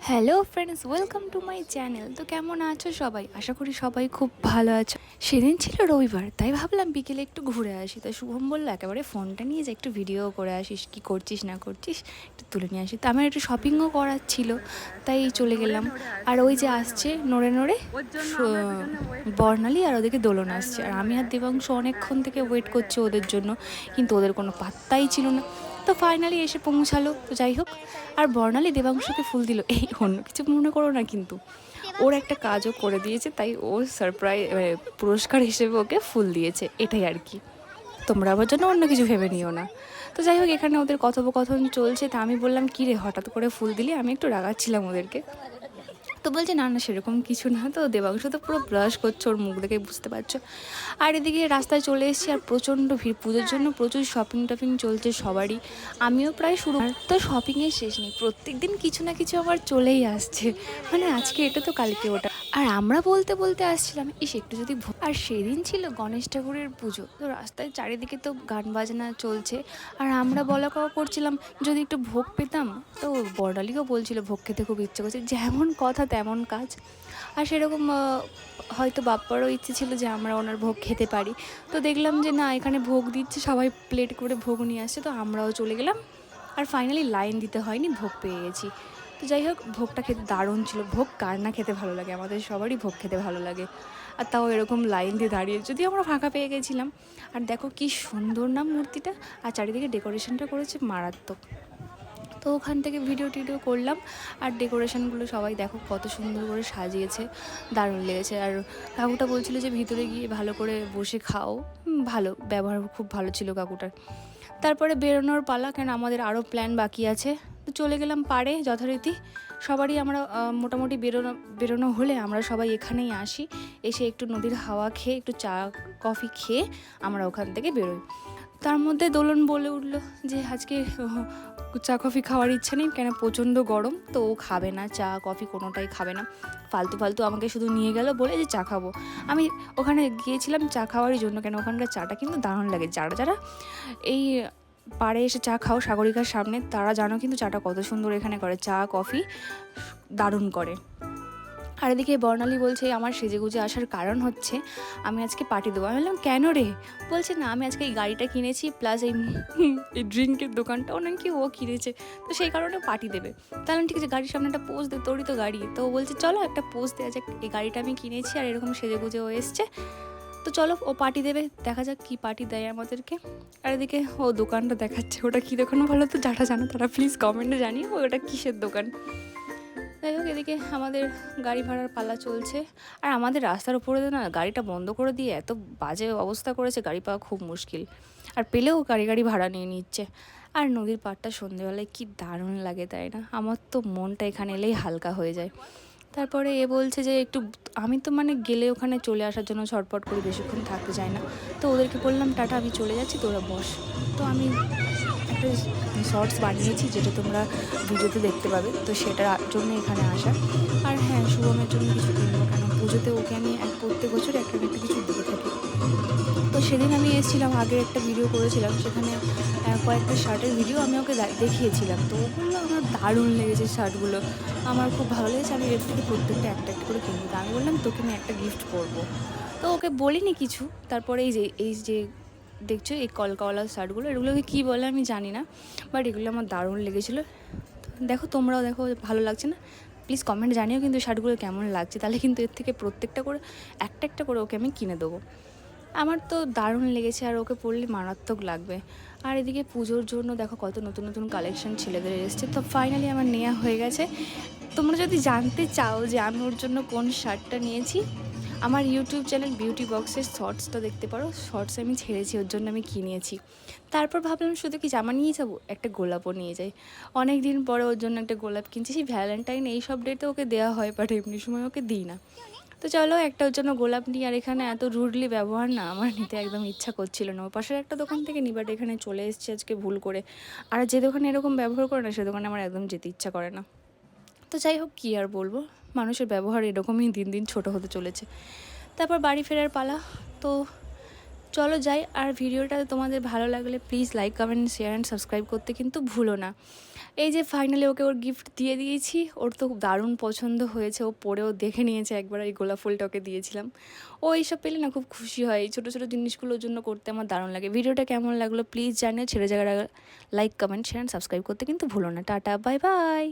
Hello friends, welcome to my channel. তো কেমন আছো সবাই? আশা করি সবাই খুব ভালো আছো। সেদিন ছিল রবিবার, তাই ভাবলাম বিকেলে একটু ঘুরে আসি। তাই শুভম বললো একেবারে ফোনটা নিয়ে যে একটু ভিডিও করে আসিস, কি করছিস না করছিস একটু তুলে নিয়ে আসি। তো আমার একটু শপিংও করার ছিল, তাই চলে গেলাম। আর ওই যে আসছে নড়ে নড়ে বর্ণালী, আর ওদেরকে দোলন আসছে। আর আমি আর দেবাংশ অনেকক্ষণ থেকে ওয়েট করছি ওদের জন্য, কিন্তু ওদের কোনো পাত্তাই ছিল না। তো ফাইনালি এসে পৌঁছালো। তো যাই হোক, আর বর্ণালী দেবাংশকে ফুল দিল। এই অন্য কিছু মনে করো না, কিন্তু ওর একটা কাজও করে দিয়েছে, তাই ও সারপ্রাইজ পুরস্কার হিসেবে ওকে ফুল দিয়েছে, এটাই আর কি। তোমরা আবার জন্য অন্য কিছু ভেবে নিও না। তো যাই হোক, এখানে ওদের কথোপকথন চলছে। তা আমি বললাম, কী রে হঠাৎ করে ফুল দিলি? আমি একটু রাগাচ্ছিলাম ওদেরকে। তো বলছে না না, সেরকম কিছু না। তো দেবাংশ তো পুরো ব্রাশ করছে, ওর মুখ দেখে বুঝতে পারছো। আর এদিকে রাস্তায় চলে এসেছি, আর প্রচণ্ড ভিড়। পুজোর জন্য প্রচুর শপিং টপিং চলছে সবারই, আমিও প্রায় শুরু। আর তো শপিংয়ের শেষ নেই, প্রত্যেক দিন কিছু না কিছু আবার চলেই আসছে। মানে আজকে এটা তো কালকে ওটা। আর আমরা বলতে বলতে আসছিলাম, ইস একটু যদি আর সেদিন ছিল গণেশ ঠাকুরের পুজো। তো রাস্তায় চারিদিকে তো গান বাজনা চলছে, আর আমরা বলা কওয়া করছিলাম যদি একটু ভোগ পেতাম। তো বর্ণালীও বলছিল ভোগ খেতে খুব ইচ্ছে করছে, যেমন কথা তেমন কাজ। আর সেরকম হয়তো বাপ্পারও ইচ্ছে ছিল যে আমরা ওনার ভোগ খেতে পারি। তো দেখলাম যে না, এখানে ভোগ দিচ্ছে, সবাই প্লেট করে ভোগ নিয়ে আসছে, তো আমরাও চলে গেলাম। আর ফাইনালি লাইন দিতে হয়নি, ভোগ পেয়ে গেছি। তো যাই হোক, ভোগটা খেতে দারুণ ছিল। ভোগ কার না খেতে ভালো লাগে, আমাদের সবারই ভোগ খেতে ভালো লাগে। আর তাও এরকম লাইন দিয়ে দাঁড়িয়ে, যদিও আমরা ফাঁকা পেয়ে গেছিলাম। আর দেখো কি সুন্দর না মূর্তিটা, আর চারিদিকে ডেকোরেশনটা করেছে মারাত্মক। তো ওখান থেকে ভিডিও টিডিও করলাম। আর ডেকোরেশনগুলো সবাই দেখো কত সুন্দর করে সাজিয়েছে, দারুণ লেগেছে। আর কাকুটা বলছিল যে ভিতরে গিয়ে ভালো করে বসে খাও। ভালো ব্যবহার, খুব ভালো ছিল কাকুটার। তারপরে বেরোনোর পালা, কেন আমাদের আরও প্ল্যান বাকি আছে। তো চলে গেলাম পাড়ে যথারীতি। সবারই আমরা মোটামুটি বেরোনো হলে আমরা সবাই এখানেই আসি, এসে একটু নদীর হাওয়া খেয়ে, একটু চা কফি খেয়ে আমরা ওখান থেকে বেরোই। তার মধ্যে দোলন বলে উঠলো যে আজকে চা কফি খাওয়ার ইচ্ছা নেই, কেন প্রচণ্ড গরম। তো ও খাবে না, চা কফি কোনোটাই খাবে না। ফালতু ফালতু আমাকে শুধু নিয়ে গেল বলে যে চা খাবো। আমি ওখানে গিয়েছিলাম চা খাওয়ারই জন্য, কেন ওখানকার চাটা কিন্তু দারুণ লাগে। যারা যারা এই পাড়ে এসে চা খাও সাগরিকার সামনে, তারা জানো কিন্তু চাটা কত সুন্দর এখানে করে, চা কফি দারুণ করে। আর এদিকে বর্ণালী বলছে আমার সেজেগুজে আসার কারণ হচ্ছে আমি আজকে পার্টি দেবো। আমি বললাম কেন রে? বলছে না, আমি আজকে এই গাড়িটা কিনেছি, প্লাস এই ড্রিঙ্কের দোকানটাও নাকি ও কিনেছে, তো সেই কারণে পার্টি দেবে। তাহলে ঠিক আছে, গাড়ির সামনে একটা পোজ দে, তোরই তো গাড়ি। তো ও বলছে চলো একটা পোজ দেওয়া যাক, এই গাড়িটা আমি কিনেছি আর এরকম সেজেগুজে ও এসছে, তো চলো ও পার্টি দেবে, দেখা যাক কী পার্টি দেয় আমাদেরকে। আর এদিকে ও দোকানটা দেখাচ্ছে, ওটা কী দোকান বলো তো? যারা জানো তারা প্লিজ কমেন্টে জানিও ওটা কিসের দোকান। যাই হোক, এদিকে আমাদের গাড়ি ভাড়ার পালা চলছে। আর আমাদের রাস্তার উপরে না গাড়িটা বন্ধ করে দিয়ে এত বাজে অবস্থা করেছে, গাড়ি পাওয়া খুব মুশকিল। আর পেলেও গাড়ি ভাড়া নিয়ে নিচ্ছে। আর নদীর পাড়টা সন্ধেবেলায় কি দারুণ লাগে, তাই না? আমার তো মনটা এখানে এলেই হালকা হয়ে যায়। তারপরে এ বলছে যে একটু, আমি তো মানে গেলে ওখানে চলে আসার জন্য ছটপট করে বেশিক্ষণ থাকতে চাই না। তো ওদেরকে বললাম টাটা, আমি চলে যাচ্ছি, তোরা বস। তো আমি একটা শর্টস বানিয়েছি, যেটা তোমরা ভিডিওতে দেখতে পাবে, তো সেটার জন্য এখানে আসা। আর হ্যাঁ, শুভমের জন্য কিছু কিনবো, কেন পুজোতে ওকে আমি প্রত্যেক বছর একটা না একটা কিছু দিয়ে থাকি। তো সেদিন আমি এসেছিলাম, আগের একটা ভিডিও করেছিলাম, সেখানে কয়েকটা শার্টের ভিডিও আমি ওকে দেখিয়েছিলাম। তো ওগুলো আমার দারুণ লেগেছে, শার্টগুলো আমার খুব ভালো লেগেছে। আমি এর থেকে প্রত্যেকটা একটা একটা করে কিনবো। তো আমি বললাম তোকে আমি একটা গিফট করবো। তো ওকে বলিনি কিছু। তারপরে এই যে দেখছো এই কলকাওয়ালা শার্টগুলো, এগুলোকে কী বলে আমি জানি না, বাট এগুলো আমার দারুণ লেগেছিলো। দেখো তোমরাও দেখো, ভালো লাগছে না? প্লিজ কমেন্ট জানিও কিন্তু শার্টগুলো কেমন লাগছে, তাহলে কিন্তু এর থেকে প্রত্যেকটা করে একটা একটা করে ওকে আমি কিনে দেবো। আমার তো দারুণ লেগেছে, আর ওকে পরলে মারাত্মক লাগবে। আর এদিকে পুজোর জন্য দেখো কত নতুন নতুন কালেকশন ছেলেদের এসছে। তো ফাইনালি আমার নেওয়া হয়ে গেছে। তোমরা যদি জানতে চাও যে আমি ওর জন্য কোন শার্টটা নিয়েছি, আমার ইউটিউব চ্যানেল বিউটি বক্সের শর্টসটা দেখতে পারো। শর্টস আমি ছেড়েছি, ওর জন্য আমি কিনেছি। তারপর ভাবলাম শুধু কি জামা নিয়ে যাবো, একটা গোলাপও নিয়ে যাই। অনেক দিন পরে ওর জন্য একটা গোলাপ কিনছি। সেই ভ্যালেন্টাইন এই সব ডেতে ওকে দেওয়া হয়, বাট এমনি সময় ওকে দিই না। তো চলো একটা ওর জন্য গোলাপ নিই। আর এখানে এত রুডলি ব্যবহার না, আমার নিতে একদম ইচ্ছা করছিল না। ওর পাশের একটা দোকান থেকে নিই, বাট এখানে চলে এসেছি আজকে ভুল করে। আর যে দোকানে এরকম ব্যবহার করে না, সে দোকানে আমার একদম যেতে ইচ্ছা করে না। তো যাই হোক, কী আর বলবো, মানুষের ব্যবহার এরকমই দিন দিন ছোট হতে চলেছে। তারপর বাড়ি ফেরার পালা। তো চলো যাই, আর ভিডিওটা তোমাদের ভালো লাগলে please like comment share and subscribe করতে কিন্তু ভুলো না। এই যে ফাইনালি ওকে ওর গিফট দিয়ে দিয়েছি, ওর তো দারুণ পছন্দ হয়েছে, ও পরেও দেখে নিয়েছে একবার, এই গোলাপ ফুলটা ওকে দিয়েছিলাম। ও এইসব পেলে না খুব খুশি হয়, এই ছোটো ছোটো জিনিসগুলোর জন্য করতে আমার দারুণ লাগে। ভিডিওটা কেমন লাগলো প্লিজ জানিও, ছেড়ে জায়গাটা like comment share and subscribe করতে কিন্তু ভুলো না। Tata, bye bye.